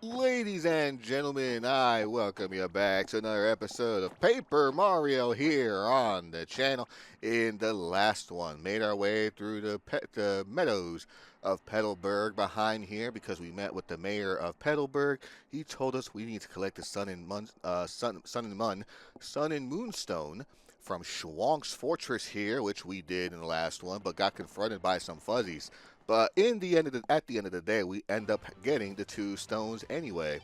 Ladies and gentlemen, I welcome you back to another episode of Paper Mario here on the channel. In the last one, made our way through the meadows of Petalburg behind here because we met with the mayor of Petalburg. He told us we need to collect the Sun and Moonstone from Schwonk's fortress here, which we did in the last one, but got confronted by some fuzzies. But at the end of the day, we end up getting the two stones anyway.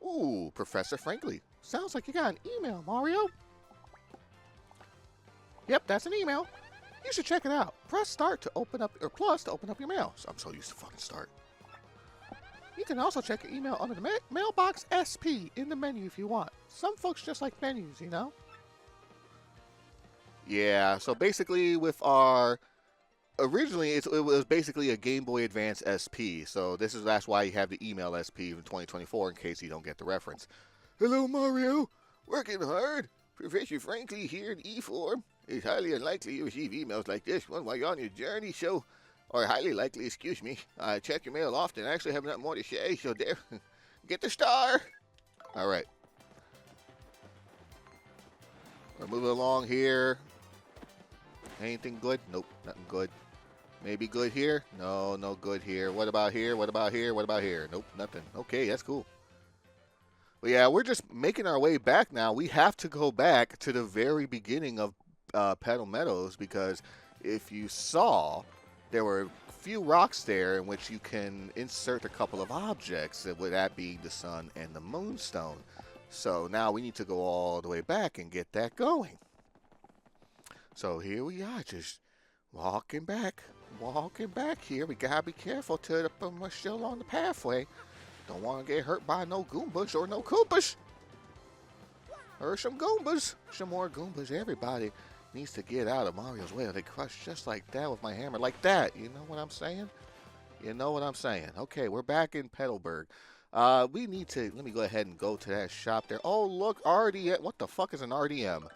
Ooh, Professor Frankly. Sounds like you got an email, Mario. Yep, that's an email. You should check it out. Press start to open up, or plus to open up your mail. I'm so used to fucking start. You can also check your email under the mailbox SP in the menu if you want. Some folks just like menus, you know? Yeah, so basically with our originally it was basically a Game Boy Advance SP, so that's why you have the email SP in 2024 in case you don't get the reference. Hello Mario, working hard. Professor Frankly here in E-form. It's highly unlikely you receive emails like this one while you're on your journey, or highly likely, excuse me. I check your mail often. I actually have nothing more to say, so there, get the star. All right, we're moving along here. Anything good? Nope, nothing good. Maybe good here? No, no good here. What about here? What about here? What about here? Nope, nothing. Okay, that's cool. But yeah, we're just making our way back now. We have to go back to the very beginning of Petal Meadows because if you saw, there were a few rocks there in which you can insert a couple of objects, with that being the sun and the moonstone. So now we need to go all the way back and get that going. So here we are, just walking back here. We gotta be careful to we're still on the pathway. Don't want to get hurt by no Goombas or no Koopas. Or some Goombas. Some more Goombas. Everybody needs to get out of Mario's way. They crush just like that with my hammer. Like that. You know what I'm saying? You know what I'm saying. Okay, we're back in Petalburg. We need to, let me go ahead and go to that shop there. Oh, look, RDM. What the fuck is an RDM?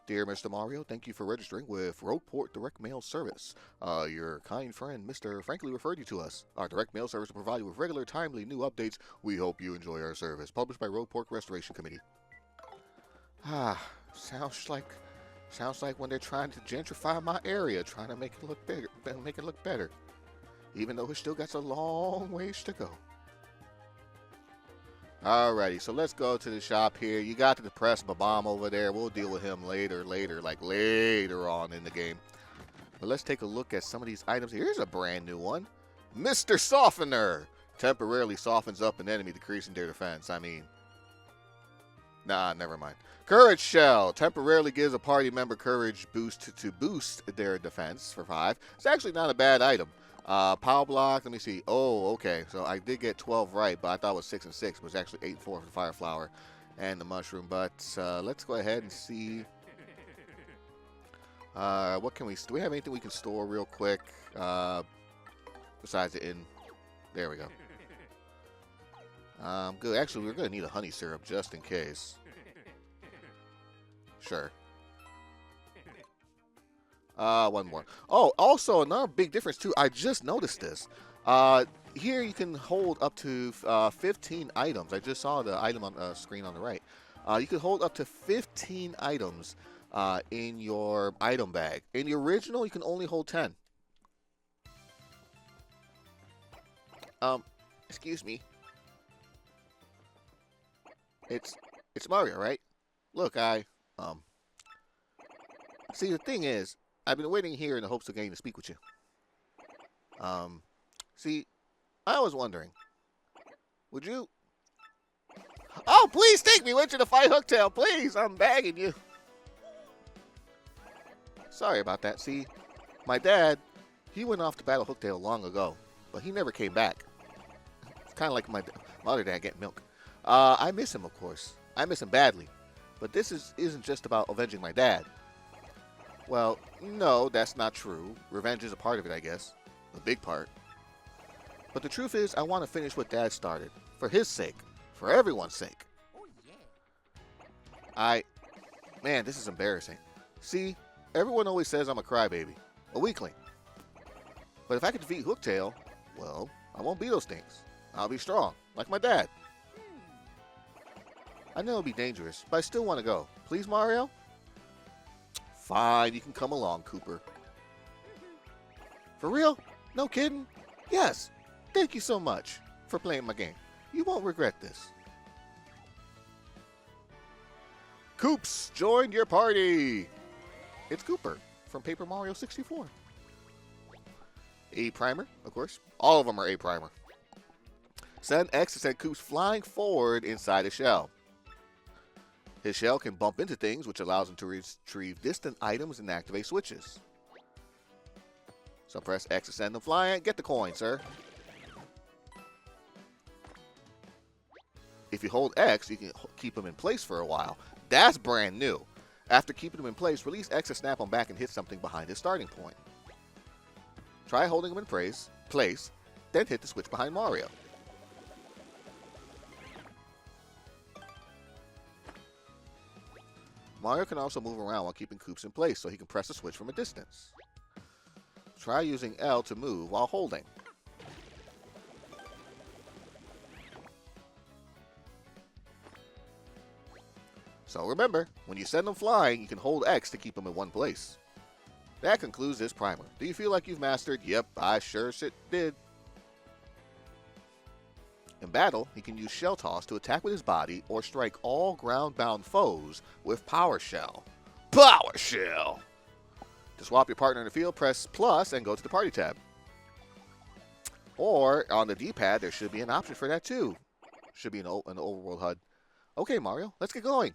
Dear Mr. Mario, thank you for registering with Roadport Direct Mail Service. Your kind friend, Mr. Frankly, referred you to us. Our direct mail service will provide you with regular, timely, new updates. We hope you enjoy our service. Published by Roadport Restoration Committee. Ah, sounds like when they're trying to gentrify my area, trying to make it look bigger, make it look better. Even though it still got a long ways to go. Alrighty, so let's go to the shop here. You got the press bomb over there. We'll deal with him later, like later on in the game. But let's take a look at some of these items. Here's a brand new one. Mr. Softener. Temporarily softens up an enemy, decreasing their defense. I mean, nah, never mind. Courage Shell. Temporarily gives a party member courage boost to boost their defense for 5. It's actually not a bad item. Power block, let me see. Oh, okay. So I did get 12 right, but I thought it was 6 and 6. It was actually 8 and 4 for the Fire Flower and the Mushroom. But let's go ahead and see. What can we... Do we have anything we can store real quick? Besides the inn. There we go. Good. Actually, we're going to need a honey syrup just in case. Sure. One more. Oh, also another big difference too. I just noticed this. Here you can hold up to 15 items. I just saw the item on the screen on the right. You can hold up to 15 items in your item bag. In the original, you can only hold 10. Excuse me. It's Mario, right? Look, see, the thing is, I've been waiting here in the hopes of getting to speak with you. See, I was wondering, would you... Oh, please take me with you to fight Hooktail, please! I'm begging you. Sorry about that. See, my dad, he went off to battle Hooktail long ago, but he never came back. It's kind of like my other dad getting milk. I miss him, of course. I miss him badly. But this isn't just about avenging my dad. Well, no, that's not true. Revenge is a part of it, I guess. A big part. But the truth is, I want to finish what Dad started. For his sake. For everyone's sake. Oh, yeah. Man, this is embarrassing. See, everyone always says I'm a crybaby. A weakling. But if I can defeat Hooktail, well, I won't be those things. I'll be strong, like my dad. I know it'll be dangerous, but I still want to go. Please, Mario? Fine, you can come along, Cooper. For real? No kidding? Yes. Thank you so much for playing my game. You won't regret this. Koops, join your party. It's Cooper from Paper Mario 64. A primer, of course. All of them are A primer. Send X to send Koops flying forward inside a shell. His shell can bump into things, which allows him to retrieve distant items and activate switches. So press X to send them flying. Get the coin, sir. If you hold X, you can keep him in place for a while. That's brand new. After keeping him in place, release X to snap him back and hit something behind his starting point. Try holding him in place, then hit the switch behind Mario. Mario can also move around while keeping Koops in place, so he can press the switch from a distance. Try using L to move while holding. So remember, when you send them flying, you can hold X to keep them in one place. That concludes this primer. Do you feel like you've mastered? Yep, I sure shit did. In battle, he can use Shell Toss to attack with his body or strike all ground-bound foes with Power Shell. Power Shell! To swap your partner in the field, press plus and go to the Party tab. Or, on the D-pad, there should be an option for that too. Should be an overworld HUD. Okay, Mario, let's get going.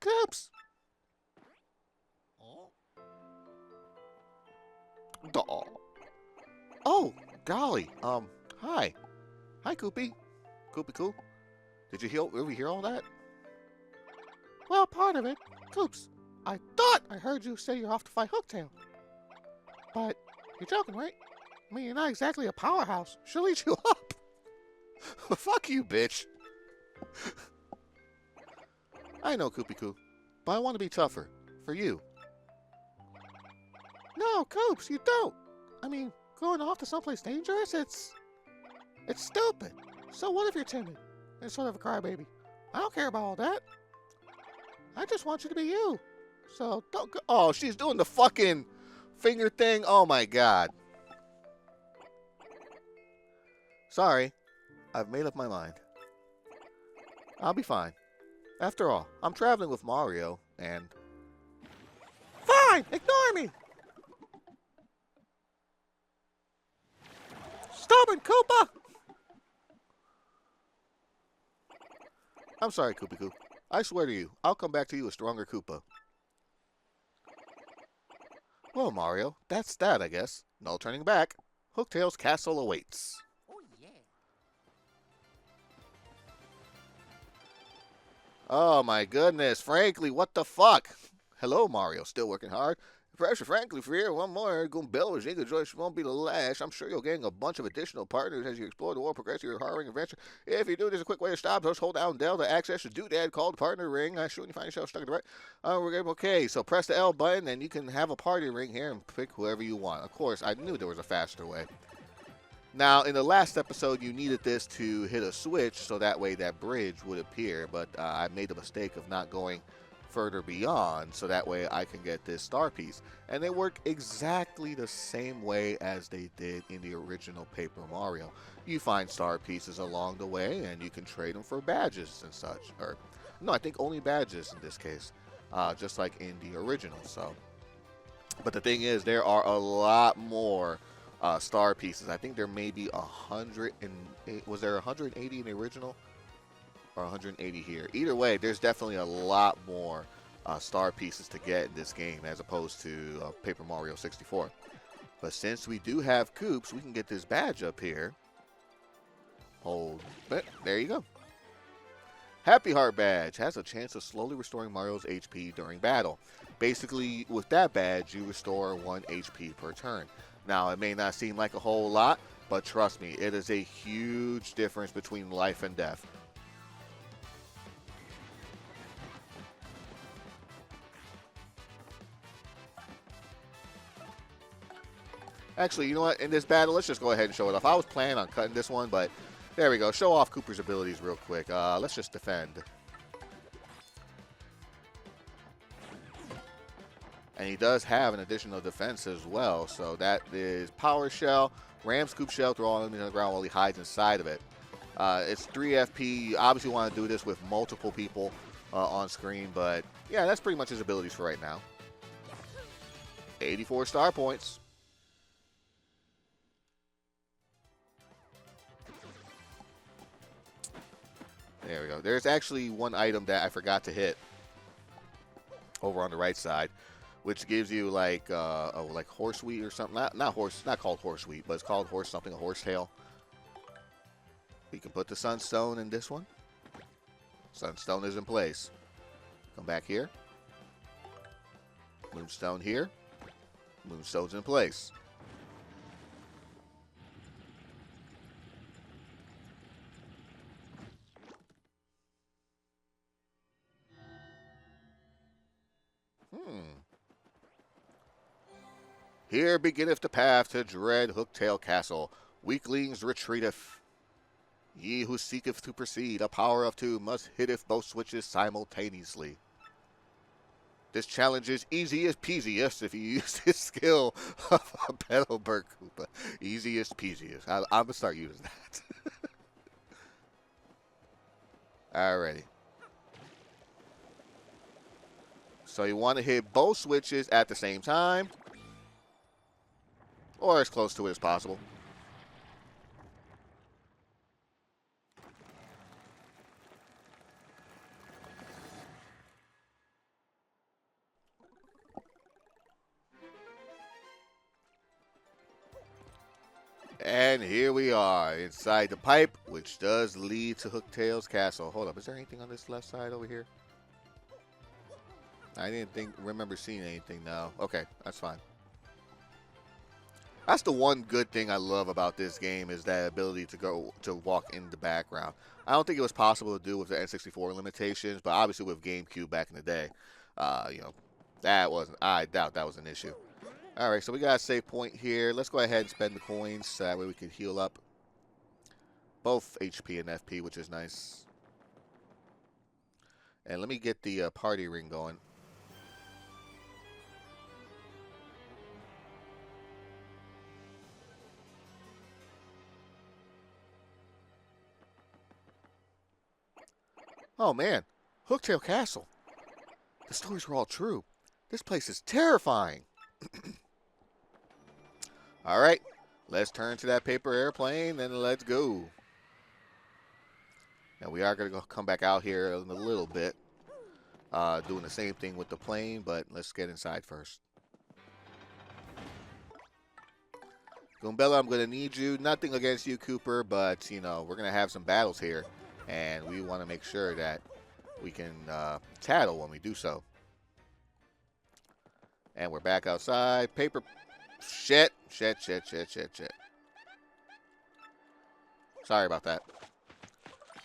Koops! Oh, golly. Hi. Hi, Koopy. Koopy Koo. Did you really hear all that? Well, part of it. Koops, I thought I heard you say you're off to fight Hooktail. But you're joking, right? I mean, you're not exactly a powerhouse. She'll eat you up. Fuck you, bitch. I know, Koopy Koo, but I want to be tougher. For you. No, Koops, you don't. I mean, going off to someplace dangerous, it's stupid. So what if you're timid and sort of a crybaby? I don't care about all that. I just want you to be you. So don't go. Oh, she's doing the fucking finger thing. Oh my god. Sorry. I've made up my mind. I'll be fine. After all, I'm traveling with Mario and... Fine! Ignore me! Stubborn Koopa! I'm sorry, Koopy Koo. I swear to you, I'll come back to you a stronger Koopa. Well, Mario, that's that, I guess. No turning back. Hooktail's castle awaits. Oh, yeah. Oh, my goodness. Frankly, what the fuck? Hello, Mario. Still working hard? Pressure, frankly, for here, one more. Goombella, Zinga, Joyce won't be the last. I'm sure you'll gain a bunch of additional partners as you explore the world, progress your harrowing adventure. If you do, there's a quick way to stop. Just hold down Del to access the doodad called Partner Ring. I'm sure when you find yourself stuck in the right. Okay, so press the L button, and you can have a party ring here and pick whoever you want. Of course, I knew there was a faster way. Now, in the last episode, you needed this to hit a switch, so that way that bridge would appear, but I made the mistake of not going further beyond, so that way I can get this star piece. And they work exactly the same way as they did in the original Paper Mario. You find star pieces along the way, and you can trade them for badges and such. Or, no, I think only badges in this case, just like in the original. So, but the thing is, there are a lot more star pieces. I think there may be 100 and was there 180 in the original? Or 180 here. Either way, there's definitely a lot more star pieces to get in this game as opposed to Paper Mario 64. But since we do have Koops, we can get this badge up here. Hold it. There you go. Happy Heart Badge has a chance of slowly restoring Mario's HP during battle. Basically, with that badge, you restore 1 HP per turn. Now, it may not seem like a whole lot, but trust me, it is a huge difference between life and death. Actually, you know what? In this battle, let's just go ahead and show it off. I was planning on cutting this one, but there we go. Show off Cooper's abilities real quick. Let's just defend. And he does have an additional defense as well. So that is Power Shell, Ram Scoop Shell, throw all enemies on the ground while he hides inside of it. It's 3 FP. You obviously want to do this with multiple people on screen, but yeah, that's pretty much his abilities for right now. 84 star points. There we go. There's actually one item that I forgot to hit over on the right side, which gives you like like horse wheat or something. Not called horse wheat, but it's called horse something, a horsetail. You can put the sunstone in this one. Sunstone is in place. Come back here. Moonstone here. Moonstone's in place. Here beginneth the path to dread Hooktail Castle. Weaklings retreateth. Ye who seeketh to proceed, a power of 2 must hitteth both switches simultaneously. This challenge is easiest peasiest if you use this skill of a Petalburg Koopa. Easiest peasiest. I'm going to start using that. Alrighty. So you want to hit both switches at the same time, or as close to it as possible. And here we are inside the pipe, which does lead to Hooktail's castle. Hold up, is there anything on this left side over here? I didn't remember seeing anything now. Okay, that's fine. That's the one good thing I love about this game, is that ability to walk in the background. I don't think it was possible to do with the N64 limitations, but obviously with GameCube back in the day, I doubt that was an issue. All right, so we got a save point here. Let's go ahead and spend the coins so that way we can heal up both HP and FP, which is nice. And let me get the party ring going. Oh man, Hooktail Castle. The stories were all true. This place is terrifying. All right, let's turn to that paper airplane and let's go. Now we are going to come back out here in a little bit, doing the same thing with the plane, but let's get inside first. Goombella, I'm going to need you. Nothing against you, Cooper, but, you know, we're going to have some battles here, and we want to make sure that we can tattle when we do so. And we're back outside. Paper. Shit. Sorry about that.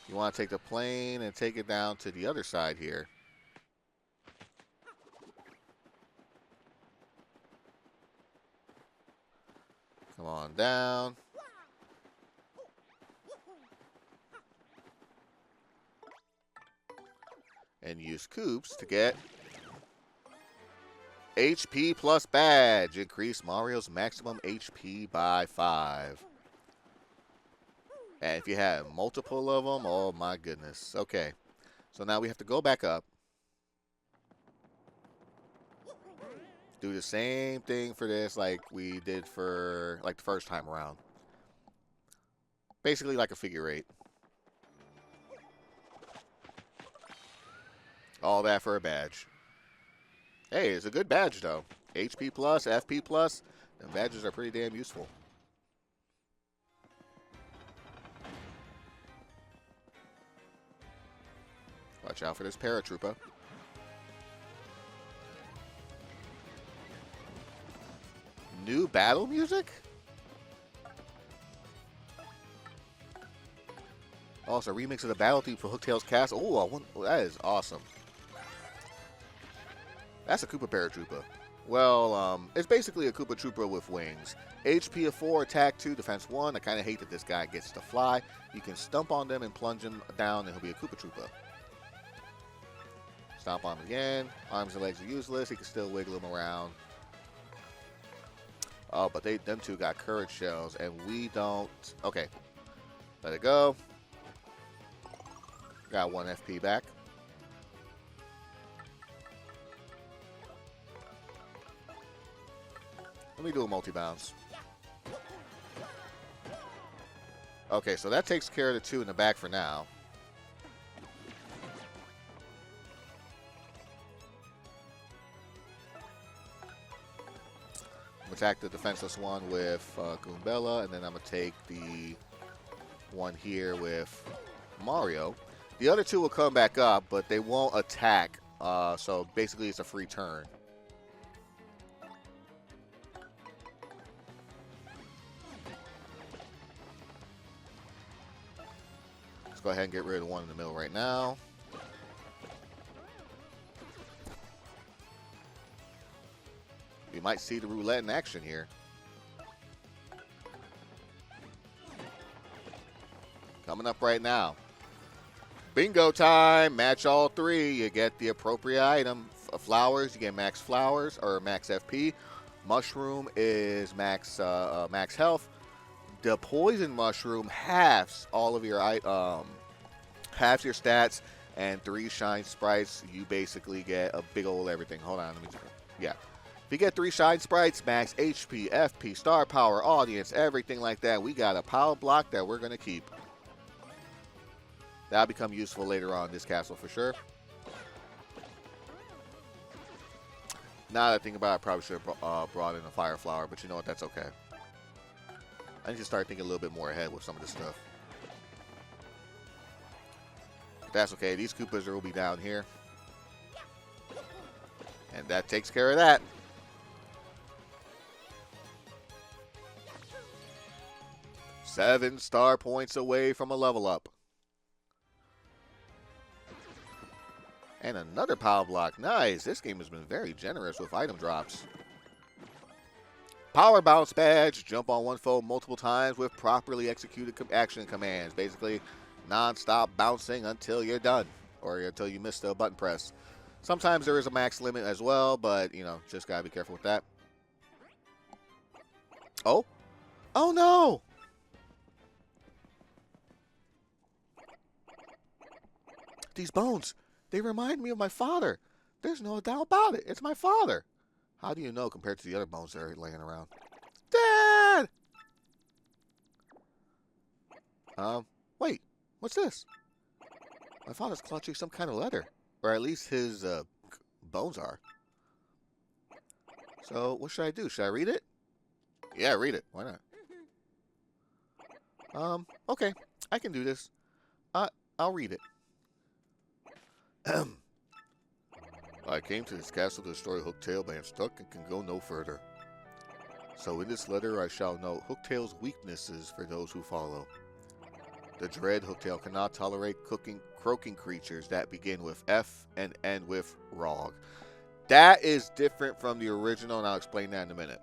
You want to take the plane and take it down to the other side here. Come on down. And use Coops to get HP plus badge. Increase Mario's maximum HP by 5. And if you have multiple of them, oh my goodness. Okay. So now we have to go back up. Do the same thing for this like we did for like the first time around. Basically like a figure 8. All that for a badge. Hey, it's a good badge, though. HP plus, FP plus. And badges are pretty damn useful. Watch out for this paratrooper. New battle music? Oh, it's a remix of the battle theme for Hooktail's Castle. Oh, that is awesome. That's a Koopa Paratrooper. Well, it's basically a Koopa Troopa with wings. HP of 4, attack 2, defense 1. I kind of hate that this guy gets to fly. You can stump on them and plunge him down, and he'll be a Koopa Troopa. Stomp on him again. Arms and legs are useless. He can still wiggle them around. Oh, but them two got courage shells, and we don't. Okay. Let it go. Got 1 FP back. Let me do a multi-bounce. Okay, so that takes care of the 2 in the back for now. Attack the defenseless one with Goombella, and then I'm going to take the one here with Mario. The other 2 will come back up, but they won't attack, so basically it's a free turn. Let's go ahead and get rid of the one in the middle right now. We might see the roulette in action here. Coming up right now. Bingo time. Match all 3. You get the appropriate item. Flowers, you get max flowers or max FP. Mushroom is max max health. The poison mushroom halves all of your halves your stats, and 3 shine sprites. You basically get a big old everything. Hold on, let me yeah. If you get 3 shine sprites, max HP, FP, star power, audience, everything like that, we got a power block that we're going to keep. That'll become useful later on in this castle for sure. Now that I think about it, I probably should have brought in a fire flower, but you know what? That's okay. I need to start thinking a little bit more ahead with some of this stuff. But that's okay. These Koopas will be down here. And that takes care of that. Seven star points away from a level up. And another power block. Nice. This game has been very generous with item drops. Power bounce badge. Jump on one foe multiple times with properly executed action commands. Basically, non-stop bouncing until you're done. Or until you miss the button press. Sometimes there is a max limit as well, but, you know, just got to be careful with that. Oh. Oh, no. These bones, they remind me of my father. There's no doubt about it. It's my father. How do you know compared to the other bones that are laying around? Dad! Wait. What's this? My father's clutching some kind of letter. Or at least his bones are. So, what should I do? Should I read it? Yeah, read it. Why not? Okay. I can do this. I'll read it. I came to this castle to destroy Hooktail, but I am stuck and can go no further. So in this letter I shall note Hooktail's weaknesses for those who follow. The dread Hooktail cannot tolerate croaking creatures that begin with F and end with Rog. That is different from the original, and I'll explain that in a minute.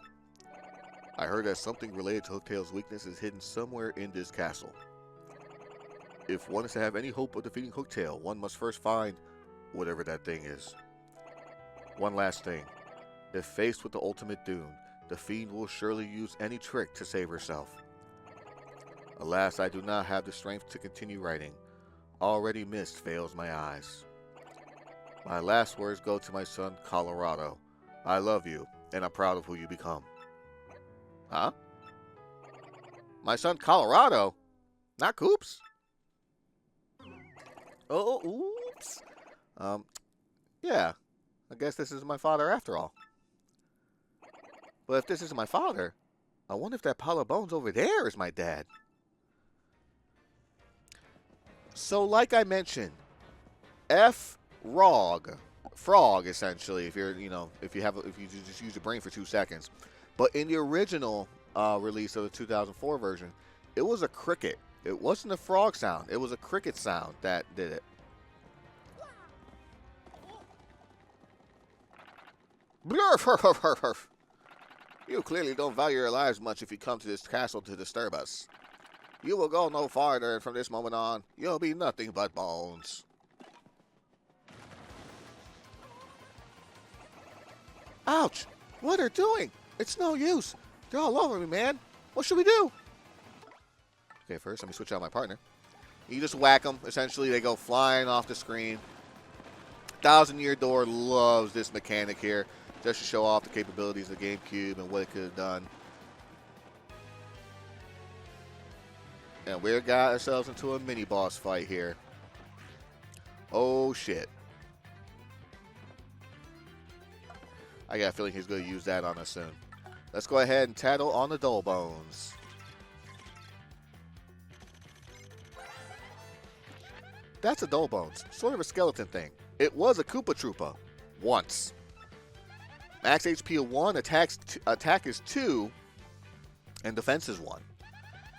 I heard that something related to Hooktail's weakness is hidden somewhere in this castle. If one is to have any hope of defeating Hooktail, one must first find whatever that thing is. One last thing. If faced with the ultimate doom, the fiend will surely use any trick to save herself. Alas, I do not have the strength to continue writing. Already mist fails my eyes. My last words go to my son, Colorado. I love you, and I'm proud of who you become. Huh? My son, Colorado? Not Coops? Oh, oops. Yeah. I guess this is my father after all. But if this is my father, I wonder if that pile of bones over there is my dad. So, like I mentioned, frog, essentially, if you're, if you just use your brain for 2 seconds. But in the original release of the 2004 version, it was a cricket. It wasn't a frog sound. It was a cricket sound that did it. You clearly don't value your lives much if you come to this castle to disturb us. You will go no farther, and from this moment on, you'll be nothing but bones. Ouch! What are they doing? It's no use. They're all over me, man. What should we do? Okay, first, let me switch out my partner. You just whack them. Essentially, they go flying off the screen. Thousand Year Door loves this mechanic here, just to show off the capabilities of the GameCube and what it could have done. And we got ourselves into a mini-boss fight here. Oh, shit. I got a feeling he's going to use that on us soon. Let's go ahead and tattle on the Dull Bones. That's a Dull Bones. Sort of a skeleton thing. It was a Koopa Troopa. Once. Max HP of 1, attack is 2, and defense is 1.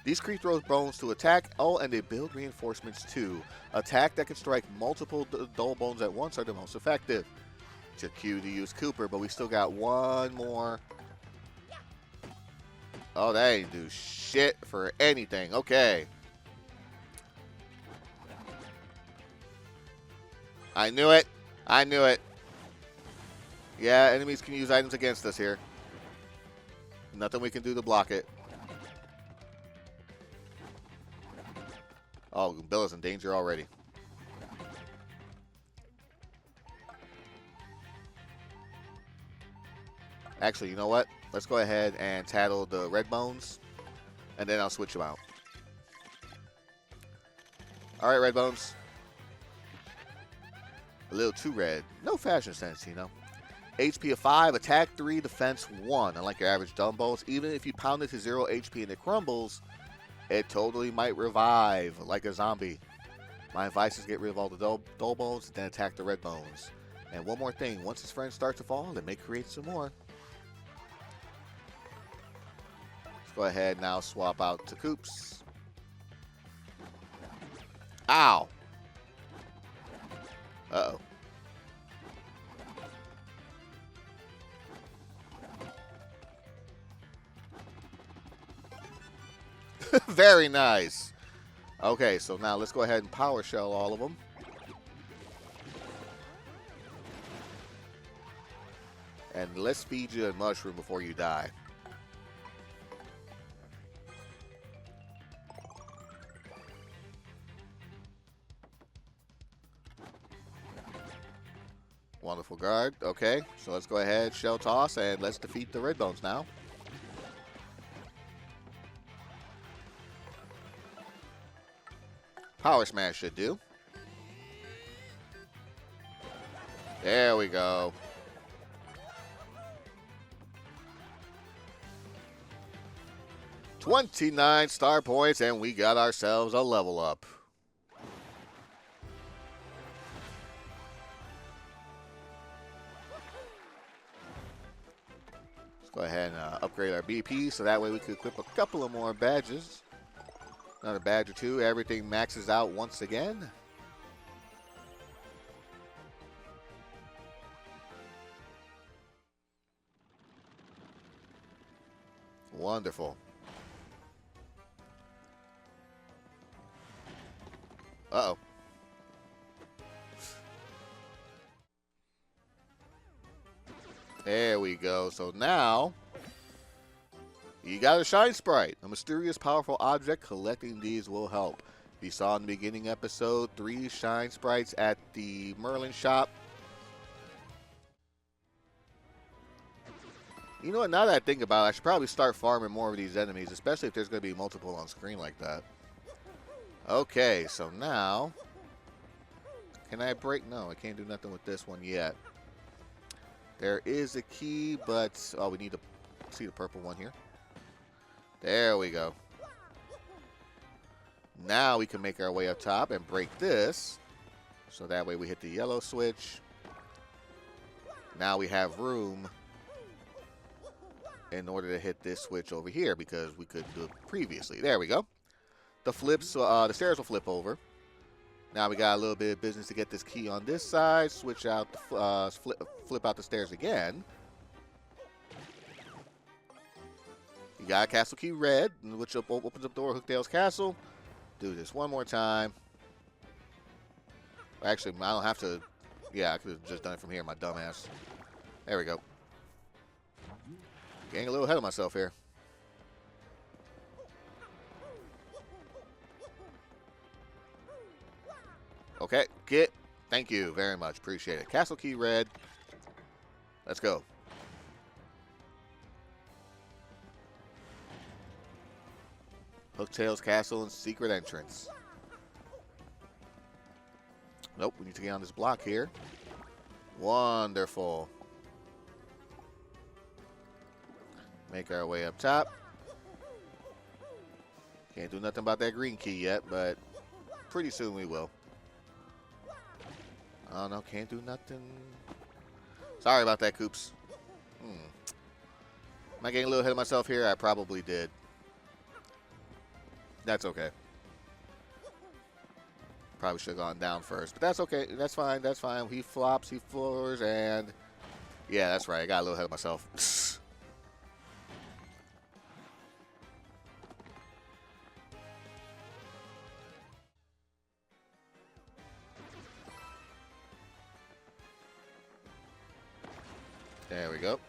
These creatures throw bones to attack. Oh, and they build reinforcements too. Attack that can strike multiple Dull Bones at once are the most effective. To Q to use Cooper, but we still got one more. Oh, that ain't do shit for anything. Okay. I knew it. I knew it. Yeah, enemies can use items against us here. Nothing we can do to block it. Oh, Bill is in danger already. Actually, you know what? Let's go ahead and tattle the red bones, and then I'll switch them out. All right, red bones. A little too red. No fashion sense, you know. HP of 5, attack 3, defense 1. Unlike your average Dumbos, even if you pound it to 0 HP and it crumbles, it totally might revive like a zombie. My advice is get rid of all the dull bones, then attack the red bones. And one more thing, once his friends start to fall, they may create some more. Let's go ahead now, swap out to Koops. Ow! Uh-oh. Very nice. Okay, so now let's go ahead and power shell all of them. And let's feed you a mushroom before you die. Wonderful guard. Okay, so let's go ahead, shell toss, and let's defeat the red bones now. Power smash should do. There we go. $29 star points, and we got ourselves a level up. Let's go ahead and upgrade our BP so that way we can equip a couple of more badges. Another badge or two. Everything maxes out once again. Wonderful. Uh-oh. There we go. So now you got a Shine Sprite, a mysterious, powerful object. Collecting these will help. You saw in the beginning episode 3 Shine Sprites at the Merlin shop. You know what, now that I think about it, I should probably start farming more of these enemies, especially if there's going to be multiple on screen like that. Okay, so now, can I break? No, I can't do nothing with this one yet. There is a key, but, oh, we need to see the purple one here. There we go. Now we can make our way up top and break this. So that way we hit the yellow switch. Now we have room in order to hit this switch over here because we couldn't do it previously. There we go. The the stairs will flip over. Now we got a little bit of business to get this key on this side. Switch out, flip out the stairs again. You got a castle key red, which opens up the door to Hooktail's castle. Do this one more time. Actually, I don't have to. Yeah, I could have just done it from here, my dumbass. There we go. Getting a little ahead of myself here. Okay, get. Thank you very much. Appreciate it. Castle key red. Let's go. Hooktail's castle and secret entrance. Nope, we need to get on this block here. Wonderful. Make our way up top. Can't do nothing about that green key yet, but pretty soon we will. Oh no, can't do nothing. Sorry about that, Coops. Am I getting a little ahead of myself here? I probably did. That's okay. Probably should have gone down first, but that's okay. That's fine. That's fine. He flops, he floors, and yeah, that's right. I got a little ahead of myself. There we go.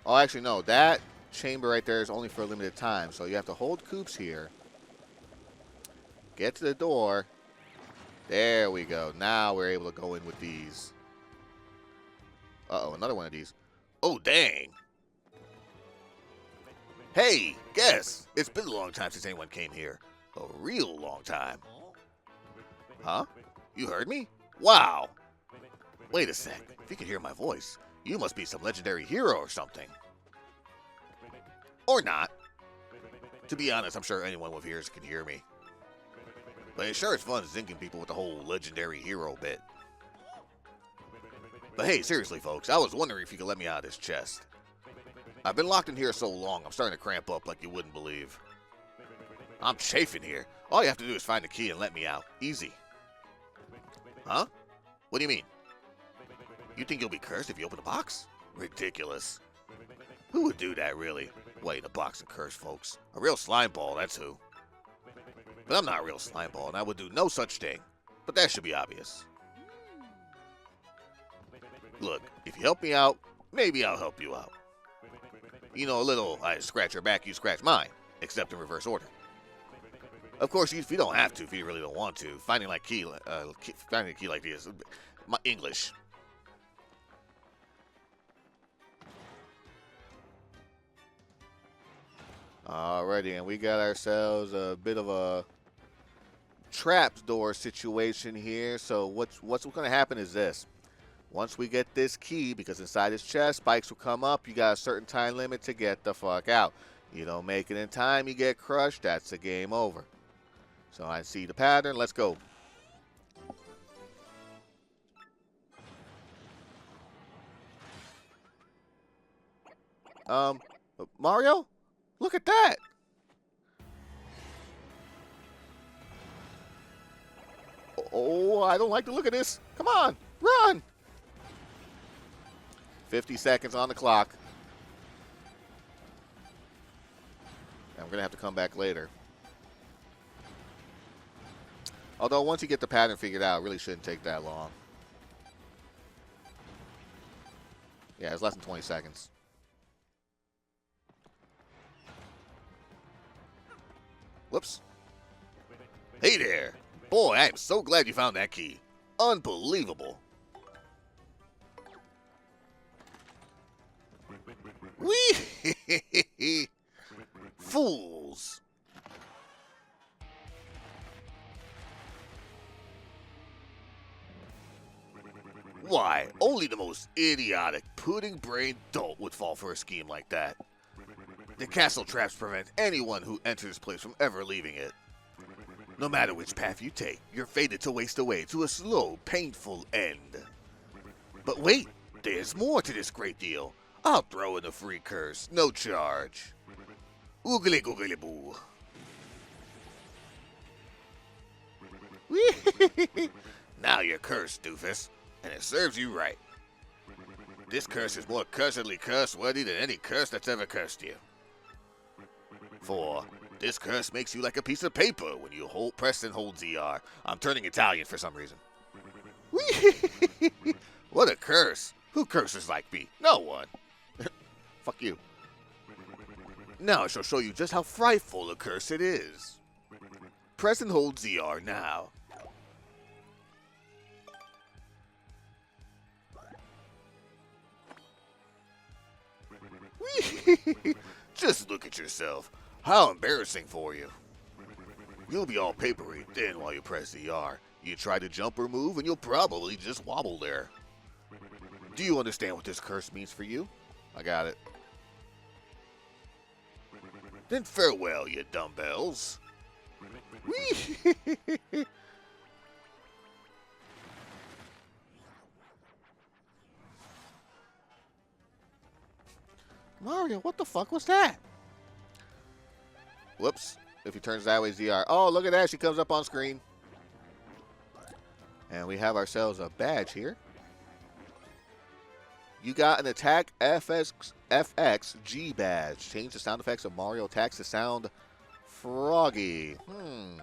Oh, actually, no. That chamber right there is only for a limited time, so you have to hold Coops here. Get to the door. There we go. Now we're able to go in with these. Uh-oh, another one of these. Oh, dang. Hey, guess. It's been a long time since anyone came here. A real long time. Huh? You heard me? Wow. Wait a sec. If you can hear my voice, you must be some legendary hero or something. Or not. To be honest, I'm sure anyone with ears can hear me. But it sure is fun zinking people with the whole legendary hero bit. But hey, seriously, folks, I was wondering if you could let me out of this chest. I've been locked in here so long, I'm starting to cramp up like you wouldn't believe. I'm chafing here. All you have to do is find the key and let me out. Easy. Huh? What do you mean? You think you'll be cursed if you open the box? Ridiculous. Who would do that, really? Wait, a box and curse, folks. A real slime ball, that's who. But I'm not a real slime ball, and I would do no such thing. But that should be obvious. Look, if you help me out, maybe I'll help you out. You know, a little, I scratch your back, you scratch mine, except in reverse order. Of course, if you don't have to, if you really don't want to, finding a key like this, my English. Alrighty, and we got ourselves a bit of a trapdoor situation here. So what's going to happen is this. Once we get this key, because inside this chest, spikes will come up. You got a certain time limit to get the fuck out. You don't make it in time, you get crushed. That's the game over. So I see the pattern. Let's go. Mario? Look at that. Oh, I don't like the look of this. Come on, run. 50 seconds on the clock. I'm going to have to come back later. Although once you get the pattern figured out, it really shouldn't take that long. Yeah, it's less than 20 seconds. Whoops. Hey there. Boy, I am so glad you found that key. Unbelievable. Wee! Fools. Why, only the most idiotic, pudding-brained dolt would fall for a scheme like that. The castle traps prevent anyone who enters this place from ever leaving it. No matter which path you take, you're fated to waste away to a slow, painful end. But wait, there's more to this great deal. I'll throw in a free curse, no charge. Oogly googly boo. Now you're cursed, doofus, and it serves you right. This curse is more cursedly curse-worthy than any curse that's ever cursed you. For this curse makes you like a piece of paper when you press and hold ZR. I'm turning Italian for some reason. What a curse! Who curses like me? No one. Fuck you. Now I shall show you just how frightful a curse it is. Press and hold ZR now. Just look at yourself. How embarrassing for you. You'll be all papery then while you press ZR. You try to jump or move and you'll probably just wobble there. Do you understand what this curse means for you? I got it. Then farewell, you dumbbells. Mario, what the fuck was that? Whoops. If he turns that way, ZR. Oh, look at that. She comes up on screen. And we have ourselves a badge here. You got an Attack FXG badge. Change the sound effects of Mario attacks to sound froggy. And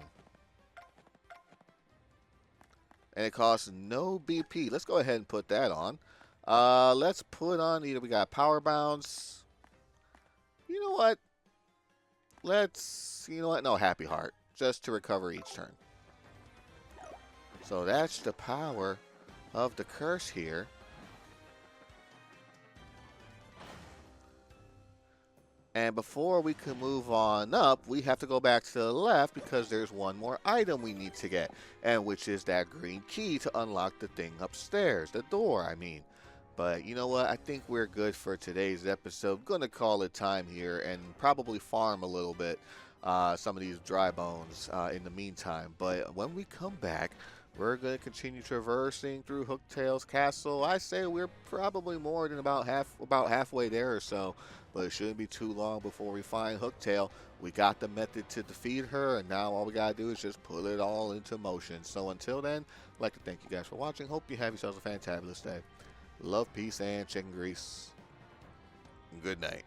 it costs no BP. Let's go ahead and put that on. Let's put on either we got Power Bounce. You know what? No, Happy Heart. Just to recover each turn. So that's the power of the curse here. And before we can move on up, we have to go back to the left because there's one more item we need to get. And which is that green key to unlock the thing upstairs. The door, I mean. But you know what? I think we're good for today's episode. Gonna call it time here and probably farm a little bit some of these dry bones in the meantime. But when we come back, we're going to continue traversing through Hooktail's castle. I say we're probably more than about halfway there or so. But it shouldn't be too long before we find Hooktail. We got the method to defeat her, and now all we gotta do is just put it all into motion. So until then, I'd like to thank you guys for watching. Hope you have yourselves a fantabulous day. Love, peace, and chicken grease. Good night.